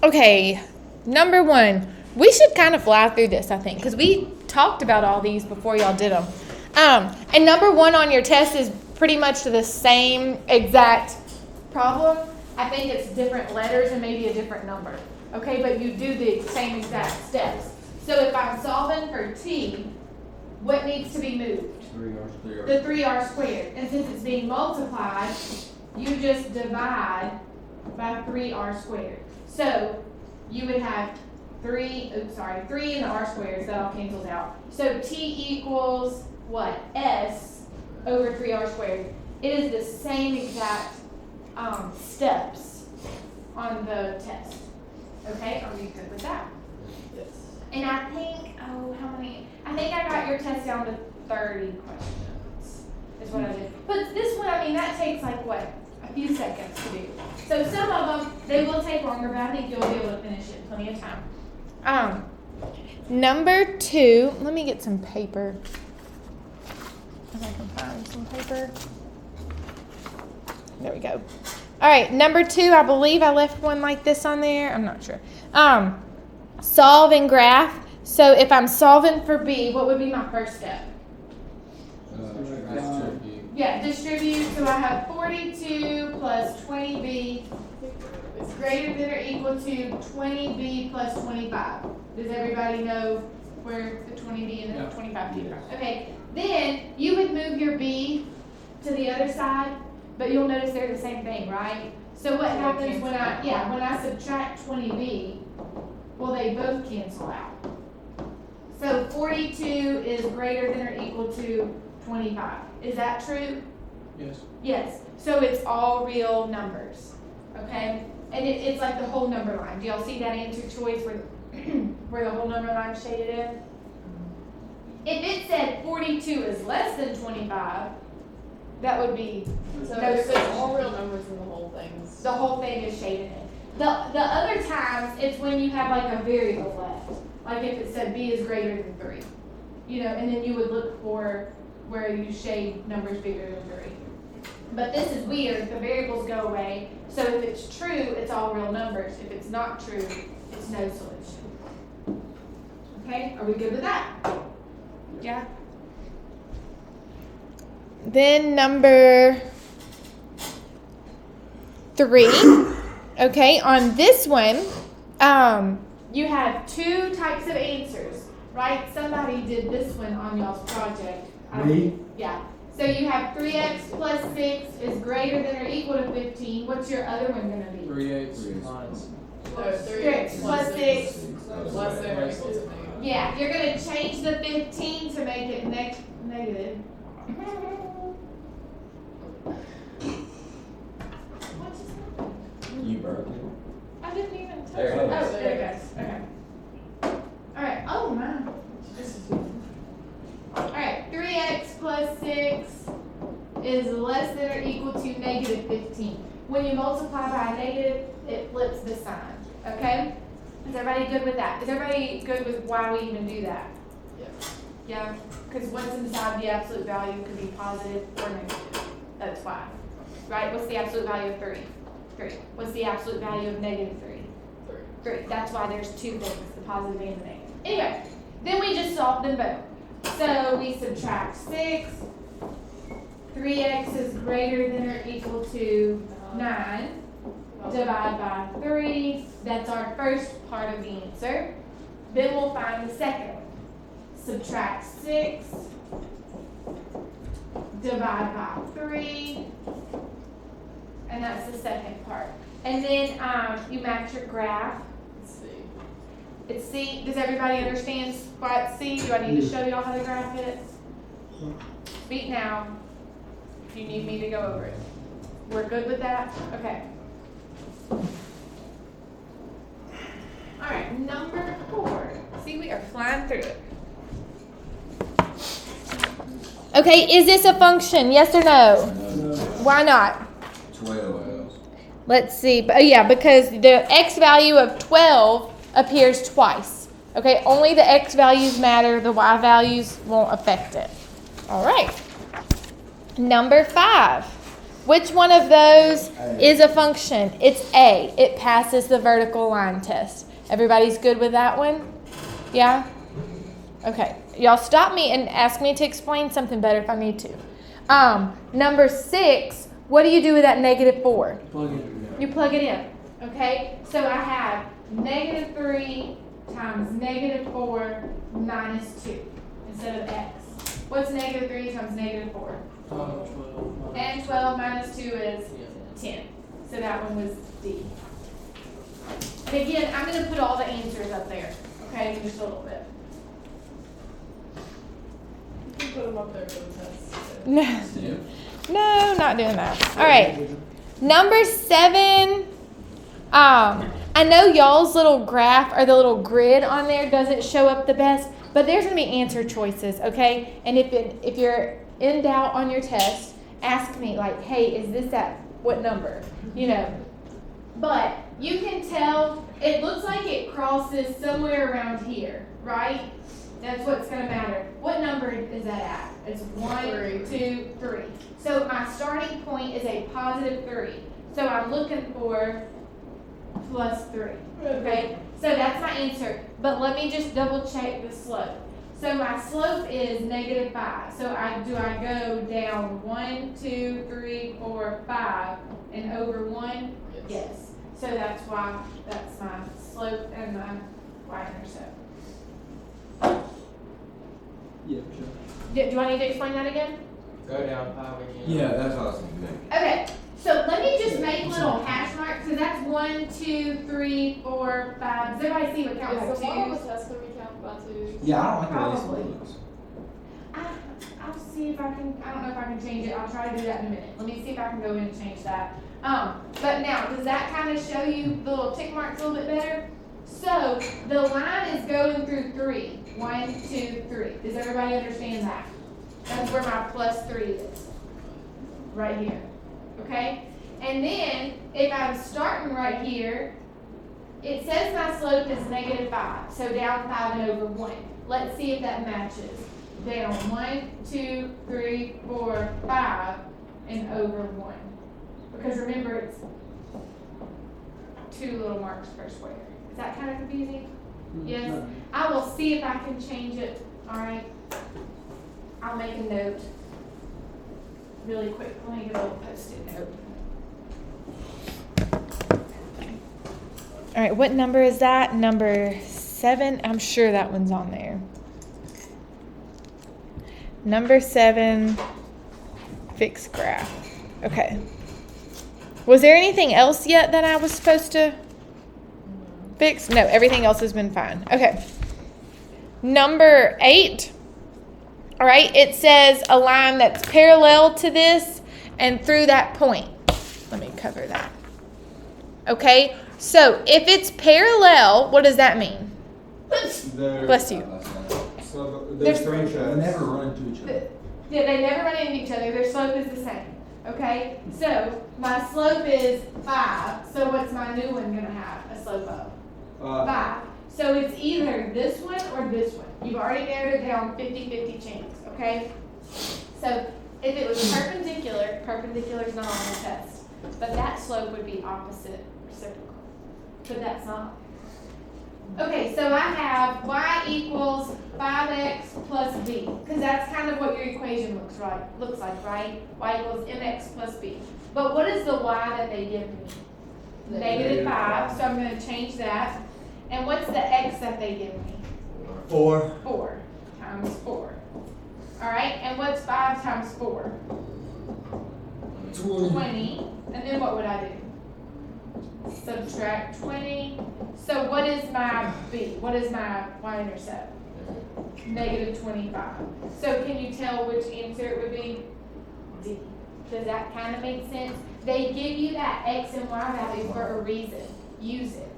Okay, number 1. We should kind of fly through this, I think, because we talked about all these before y'all did them. And number 1 on your test is pretty much the same exact problem. I think it's different letters and maybe a different number. Okay, but you do the same exact steps. So if I'm solving for t, what needs to be moved? 3r. The 3r squared. And since it's being multiplied, you just divide by 3r squared. So you would have 3 in the r squared, so that all cancels out. So t equals what? S over 3r squared. It is the same exact steps on the test. Okay, are we good with that? Yes. And I think, I think I got your test down to 30 questions, is what I did. But this one, that takes like what? A few seconds to do. So some of them, they will take longer, but I think you'll be able to finish it in plenty of time. Number 2, let me get some paper. If I can find some paper. There we go. All right, number 2, I believe I left one like this on there. I'm not sure. Solve and graph. So if I'm solving for b, what would be my first step? Distribute. Yeah, distribute. So I have 42 plus 20b is greater than or equal to 20b plus 25. Does everybody know where the 20b and the 25b are? Okay, then you would move your b to the other side, but you'll notice they're the same thing, right? So what happens when I subtract 20b? Well, they both cancel out. So 42 is greater than or equal to 25. Is that true? Yes. Yes. So it's all real numbers. Okay? And it's like the whole number line. Do y'all see that answer choice where the whole number line is shaded in? If it said 42 is less than 25, that would be So no it's switch. all real numbers and the whole thing's. The whole thing is shaded in. The other times, it's when you have like a variable left. Like if it said b is greater than 3. And then you would look for where you shade numbers bigger than 3. But this is weird. The variables go away. So if it's true, it's all real numbers. If it's not true, it's no solution. Okay? Are we good with that? Yeah? Then number 3. Okay, on this one, you have 2 types of answers, right? Somebody did this one on y'all's project. Me? Yeah. So you have 3x plus 6 is greater than or equal to 15. What's your other one going to be? 3x minus. So 3x plus 6. Less than or equal to negative. Yeah, you're going to change the 15 to make it negative. What just happened? You broke it. I didn't even touch There it. it Oh, is. there it goes. Okay. Alright. Oh, my. Alright. 3x plus 6 is less than or equal to negative 15. When you multiply by a negative, it flips the sign. Okay? Is everybody good with that? Is everybody good with why we even do that? Yeah. Yeah? Because what's inside the absolute value could be positive or negative. That's why. Right? What's the absolute value of 3? 3. What's the absolute value of negative 3? 3. That's why there's 2 things, the positive and the negative. Anyway, then we just solve them both. So we subtract 6. 3x is greater than or equal to 9. Divide by 3. That's our first part of the answer. Then we'll find the second one. Subtract 6. Divide by 3. And that's the second part. And then you match your graph. Let's see. It's C. Does everybody understand why it's C? Do I need to show y'all how to graph it? Speak now. If you need me to go over it. We're good with that? Okay. Alright, number 4. See, we are flying through it. Okay, is this a function? Yes or no? Why not? 12. Let's see. Because the x value of 12 appears twice. Okay, only the x values matter. The y values won't affect it. All right. Number 5. Which one of those is a function? It's A. It passes the vertical line test. Everybody's good with that one? Yeah? Okay. Y'all stop me and ask me to explain something better if I need to. Number 6, what do you do with that -4? Plug it in. You plug it in. Okay? So I have -3 times -4 minus 2 instead of x. What's -3 times -4? 12. And 12 minus 2 is 10. So that one was D. And again, I'm going to put all the answers up there. Okay? Just a little bit. You can put them up there for the test. No. Yeah. No, not doing that. All right. Number 7. I know y'all's little graph or the little grid on there doesn't show up the best, but there's going to be answer choices, okay? And if you're in doubt on your test, ask me like, hey, is this at what number? You know. But you can tell it looks like it crosses somewhere around here, right? That's what's going to matter. What number is that at? It's 1, 2, 3. So my starting point is a +3. So I'm looking for +3. Okay? So that's my answer. But let me just double check the slope. So my slope is -5. So do I go down 1, 2, 3, 4, 5 and over 1? Yes. So that's why that's my slope and my y-intercept. Yeah, sure. Do I need to explain that again? Go down 5 again. Yeah, that's what I was thinking. Okay, so let me just make little hash marks. So that's 1, 2, 3, 4, 5. Does everybody see what counts Is like the model twos? test gonna be counted by 2s? Yeah, I don't like the way Probably. this looks. I'll see if I can. I don't know if I can change it. I'll try to do that in a minute. Let me see if I can go in and change that. But now, does that kind of show you the little tick marks a little bit better? So the line is going through 3. 1, 2, 3. Does everybody understand that? That's where my +3 is. Right here. Okay? And then, if I'm starting right here, it says my slope is -5. So down 5 and over 1. Let's see if that matches. Down 1, 2, 3, 4, 5, and over 1. Because remember, it's 2 little marks per square. Is that kind of confusing? Yes. I will see if I can change it. All right. I'll make a note really quick. Let me get a little post-it note. All right. What number is that? Number 7. I'm sure that one's on there. Number 7, fixed graph. Okay. Was there anything else yet that I was supposed to fix? No, everything else has been fine. Okay. Number 8. All right, it says a line that's parallel to this and through that point. Let me cover that. Okay, so if it's parallel, what does that mean? Bless you. So There's- there's three They shots. never run into each other. Yeah, they never run into each other. Their slope is the same. Okay, so my slope is 5. So what's my new one gonna have a slope of? 5. So it's either this one or this one. You've already narrowed it down 50-50 chance, okay? So if it was perpendicular, perpendicular is not on the test. But that slope would be opposite reciprocal. But that's not. Okay, so I have y equals 5x plus b. Because that's kind of what your equation looks like, right? Y equals mx plus b. But what is the y that they give me? -5, so I'm going to change that. And what's the x that they give me? 4. 4 times 4. All right, and what's 5 times 4? 20. And then what would I do? Subtract 20. So what is my b? What is my y-intercept? -25. So can you tell which answer it would be? D. Does that kind of make sense? They give you that x and y value for a reason. Use it.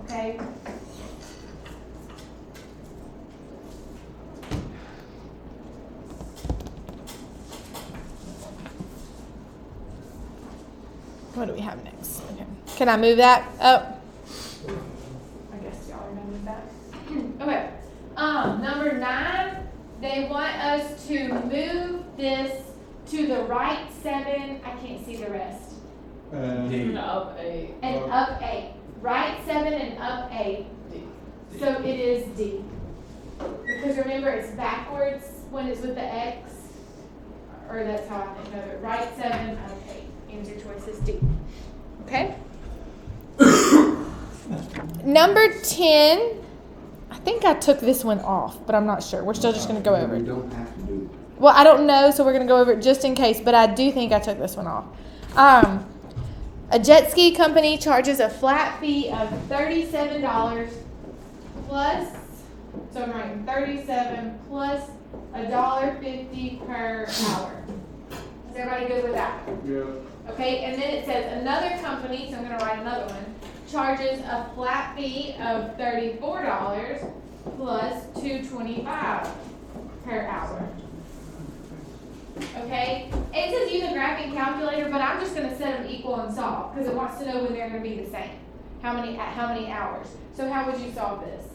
Okay? What do we have next? Okay. Can I move that up? I guess y'all are gonna move that. Okay. Number 9, they want us to move this to the right 7, I can't see the rest, And And up 8. and up 8. Right 7 and up 8. D. So it is D. Because remember, it's backwards when it's with the X. Or that's how I think of it. Right 7, up 8. Answer choice is D. Okay? Number 10. I think I took this one off, but I'm not sure. We're still just going to go over We it. don't have to do Well, I don't know, so we're going to go over it just in case, but I do think I took this one off. A jet ski company charges a flat fee of $37 plus, so I'm writing 37 plus $1.50 per hour. Is everybody good with that? yeah. Okay, and then it says another company, so I'm going to write another one, charges a flat fee of $34 plus $2.25 per hour. Okay, it says use a graphing calculator, but I'm just going to set them equal and solve because it wants to know when they're going to be the same. How many hours? So how would you solve this?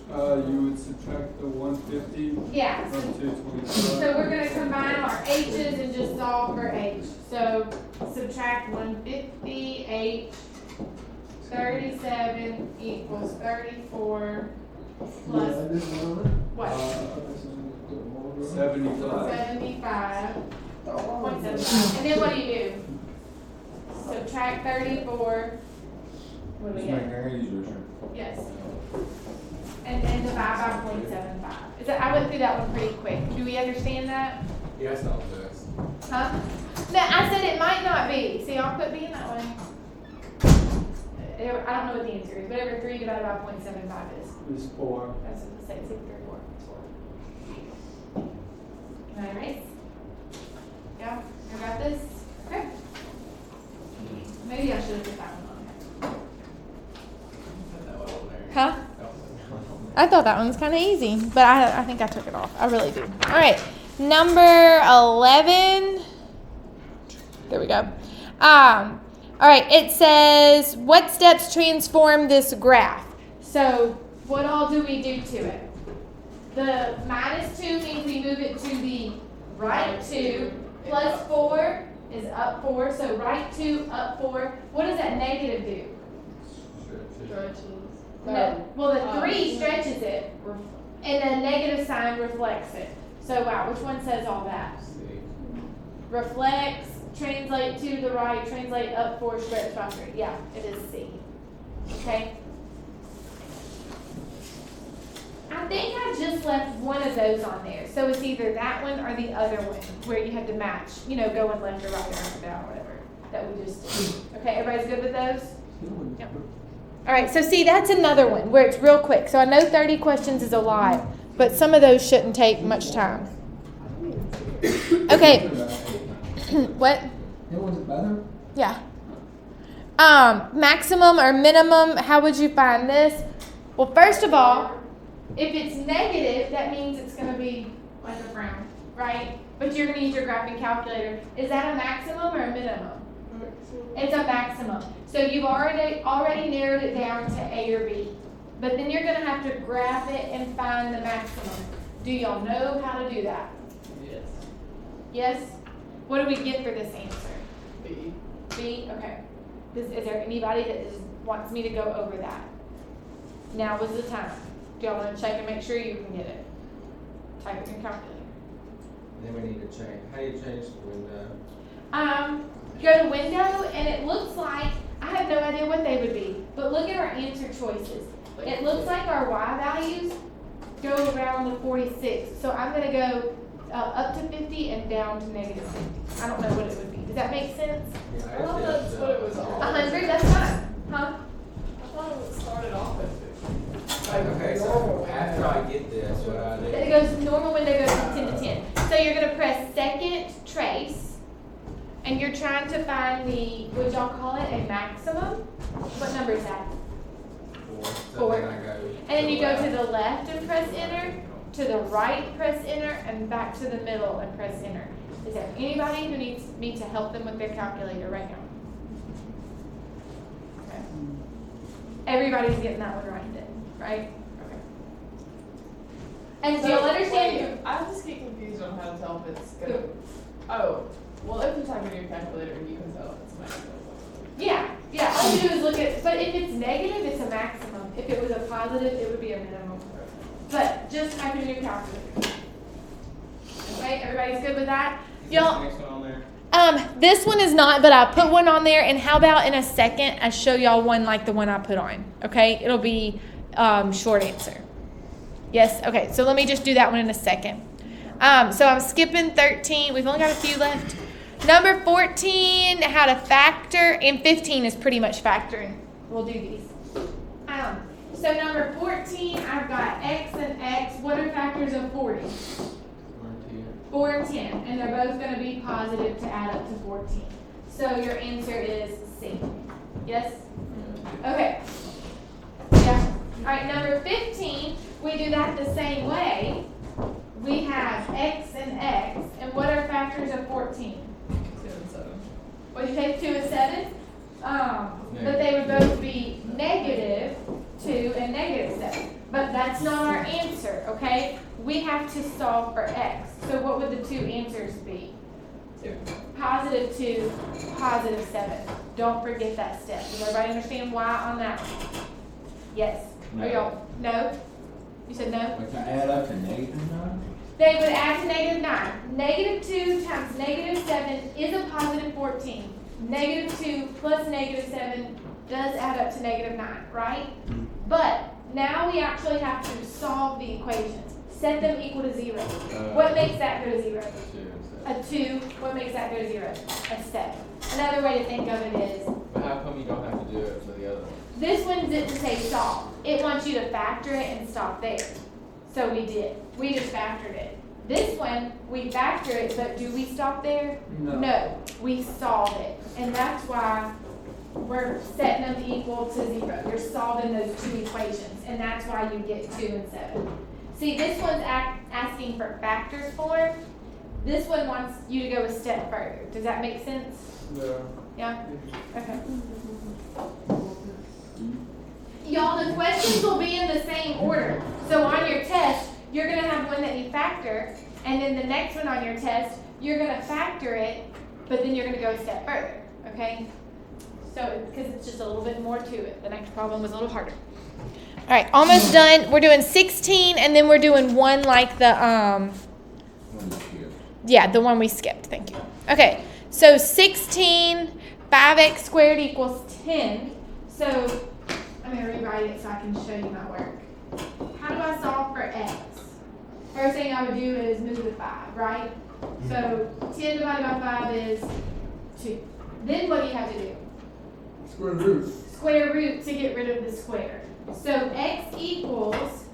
You would subtract the 150 Yeah. from 225. So we're going to combine our H's and just solve for H. So subtract 150 H, 37 equals 34 plus what? 75. 75. 0.75. And then what do you do? Subtract 34. What do we get? Yes. And then divide by 0.75. Is that, I went through that one pretty quick. Do we understand that? Yeah, that's not this. Huh? No, I said it might not be. See, I'll put B in that one. I don't know what the answer is. Whatever 3 divided by 0.75 is. It's 4. That's what the same. 6, 3, 4. It's 4. Can I erase? Yeah? I got this? Okay. Maybe I should have put that one on there. Huh? I thought that one was kind of easy, but I think I took it off. I really do. All right. Number 11. There we go. All right. It says, what steps transform this graph? So what all do we do to it? The -2 means we move it to the right 2. Plus 4 is up 4. So right 2, up 4. What does that negative do? Stretches. No. Well, the 3 stretches it, and the negative sign reflects it. So, wow, which one says all that? Reflects, translate to the right, translate up 4, stretch by 3. Yeah, it is C. Okay? I think I just left one of those on there. So it's either that one or the other one, where you have to match, going left or right or up or down, whatever, that we just did. Okay, everybody's good with those? Yep. All right, so see, that's another one where it's real quick. So I know 30 questions is a lot, but some of those shouldn't take much time. Okay. What? That one's better? Yeah. Maximum or minimum, how would you find this? Well, first of all, if it's negative, that means it's going to be like a frown, right? But you're going to use your graphing calculator. Is that a maximum or a minimum? It's a maximum. So you've already narrowed it down to A or B. But then you're going to have to graph it and find the maximum. Do y'all know how to do that? Yes. Yes? What do we get for this answer? B. B? Okay. Is there anybody that wants me to go over that? Now was the time. Do y'all want to check and make sure you can get it? Type it in your calculator. Then we need to change. How do you change the window? Go to window, and it looks like, I have no idea what they would be, but look at our answer choices. It looks like our Y values go around the 46. So I'm going to go up to 50 and down to -50. I don't know what it would be. Does that make sense? I thought that's what it was all. 100, that's fine. Huh? I thought it started off at 50. Okay, so after I get this, what I do? It goes, normal window goes from 10 to 10. So you're going to press second trace. And you're trying to find would y'all call it a maximum? What number is that? 4. And then you go to the left and press enter, to the right press enter, and back to the middle and press enter. Is there anybody who needs me to help them with their calculator right now? Okay. Everybody's getting that one right then, right? Okay. And do y'all understand? I just get confused on how to tell if it's gonna. Oh, well, if you type in your calculator, you can tell it's maximum. Yeah, all you do is look at, but if it's negative, it's a maximum. If it was a positive, it would be a minimum. But just type it in your calculator. Okay, everybody's good with that? Y'all, Next one on there. this one is not, but I put one on there, and how about in a second I show y'all one like the one I put on, okay? It'll be short answer. Yes, okay, so let me just do that one in a second. So I'm skipping 13. We've only got a few left. Number 14, how to factor, and 15 is pretty much factoring. We'll do these. So number 14, I've got x and x. What are factors of 40? 4 and 10, and they're both going to be positive to add up to 14. So your answer is C. Yes? Okay. Yeah. All right, number 15, we do that the same way. We have x and x, and what are factors of 14? 2 and 7. What did you say, 2 and 7? But they would both be negative 2 and negative 7. But that's not our answer, okay? We have to solve for x. So what would the two answers be? 2. Positive 2, positive 7. Don't forget that step. Does everybody understand why on that one? Yes. No. Are y'all? No? You said no? Which I add up to -9? They would add to negative 9. Negative 2 times negative 7 is a positive 14. Negative 2 plus negative 7 does add up to negative 9, right? But now we actually have to solve the equations. Set them equal to 0. What makes that go to 0? 2 and 7. A 2. What makes that go to 0? A 7. Another way to think of it is, But how come you don't have to do it for the other one? this one didn't say solve. It wants you to factor it and stop there. So we did. We just factored it. This one, we factor it, but do we stop there? No. We solve it. And that's why we're setting them equal to 0. You're solving those two equations, and that's why you get 2 and 7. See, this one's asking for factors form. This one wants you to go a step further. Does that make sense? Yeah. Yeah? Okay. Y'all, the questions will be in the same order. So on your test, you're going to have one that you factor, and then the next one on your test, you're going to factor it, but then you're going to go a step further, okay? So, because it's just a little bit more to it. The next problem was a little harder. All right, almost done. We're doing 16, and then we're doing one like the, yeah, the one we skipped. Thank you. Okay, so 16, 5x squared equals 10. So, I'm going to rewrite it so I can show you my work. How do I solve for x? First thing I would do is move the 5, right? So 10 divided by 5 is 2. Then what do you have to do? Square root. Square root to get rid of the square. So x equals,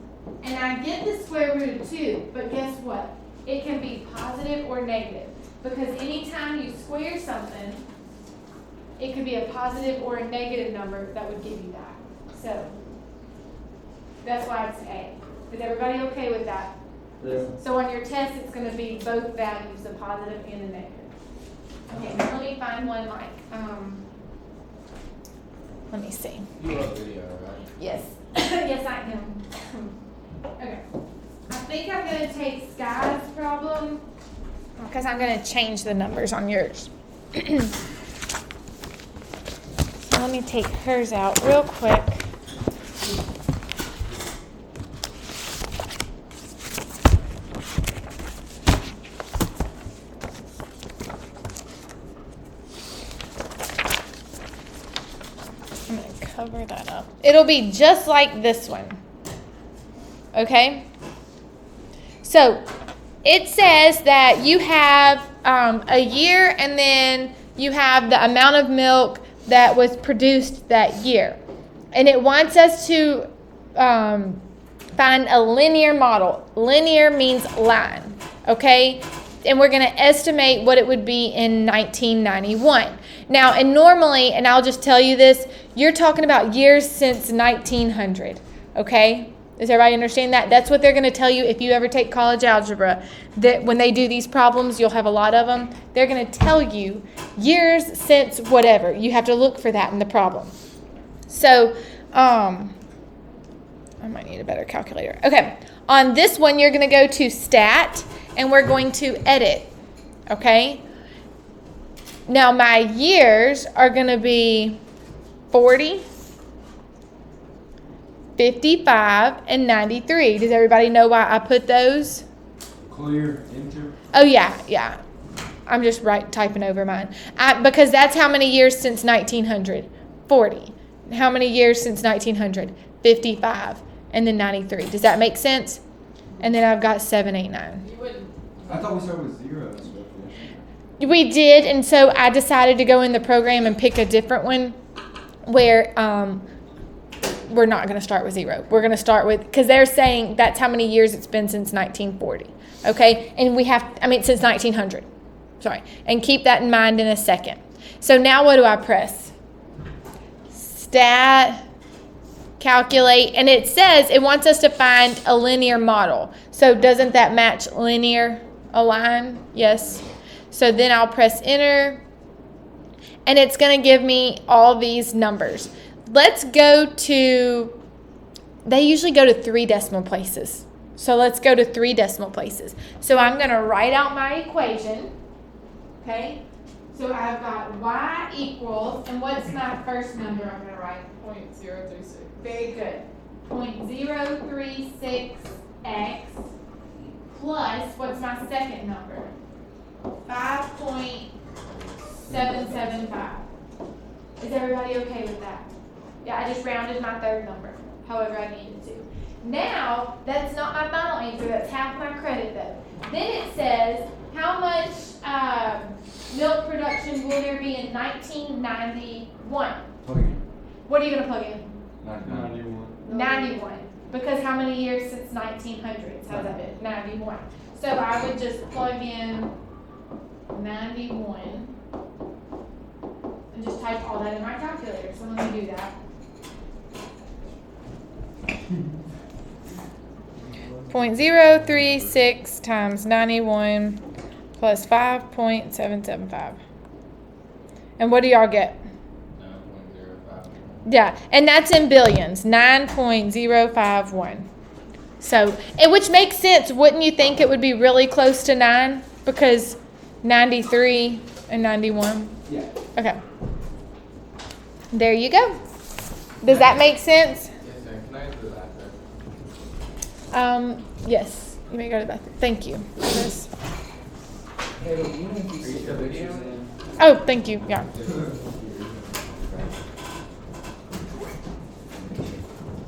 and I get the square root of 2, but guess what? It can be positive or negative. Because anytime you square something, it could be a positive or a negative number that would give you that. So that's why it's A. Is everybody okay with that? Yeah. So on your test, it's going to be both values, the positive and the negative. Okay, now let me find one like, let me see. You wrote the video, right? Yes. Yes, I am. Okay. I think I'm going to take Sky's problem because I'm going to change the numbers on yours. So let me take hers out real quick. I'm going to cover that up. It'll be just like this one. Okay? So, it says that you have a year and then you have the amount of milk that was produced that year. And it wants us to find a linear model. Linear means line. Okay? And we're going to estimate what it would be in 1991. Now, and normally, and I'll just tell you this, you're talking about years since 1900, okay? Does everybody understand that? That's what they're going to tell you if you ever take college algebra, that when they do these problems, you'll have a lot of them. They're going to tell you years since whatever. You have to look for that in the problem. So, I might need a better calculator. Okay, on this one, you're going to go to Stat, and we're going to edit. Okay? Now my years are going to be 40, 55, and 93. Does everybody know why I put those? Clear, enter. Oh, yeah. I'm just typing over mine. Because that's how many years since 1900? 40. How many years since 1900? 55. And then 93. Does that make sense? And then I've got 7, 8, 9. You wouldn't. I thought we started with zeros. We did, and so I decided to go in the program and pick a different one where we're not going to start with 0. We're going to start with, because they're saying that's how many years it's been since 1940. Okay? And since 1900. Sorry. And keep that in mind in a second. So now what do I press? Stat, calculate, and it says it wants us to find a linear model. So doesn't that match linear align? Yes. So then I'll press enter, and it's going to give me all these numbers. Let's go to, they usually go to 3 decimal places. So let's go to 3 decimal places. So I'm going to write out my equation. Okay? So I've got y equals, and what's my first number I'm going to write? 0.036. Very good. 0.036x plus, what's my second number? 5.775. Is everybody okay with that? Yeah, I just rounded my third number, however I needed to. Now, that's not my final answer. That's half my credit, though. Then it says, how much milk production will there be in 1991? Plug in. What are you going to plug in? 91. 91. Because how many years since 1900s has that been? 91. So I would just plug in 91 and just type all that in my calculator. So let me do that. 0.036 times 91 plus 5.775. And what do y'all get? 9.05. Yeah, and that's in billions, 9.051. So, which makes sense. Wouldn't you think it would be really close to 9? Because 93 and 91. Yeah. Okay. There you go. Does that make sense? Yes, sir. Can I do that, sir? Yes. You may go to the bathroom. Thank you. Yes. Hey, look, you know if you Are you see still the pictures videoing? in? Oh, thank you. Yeah.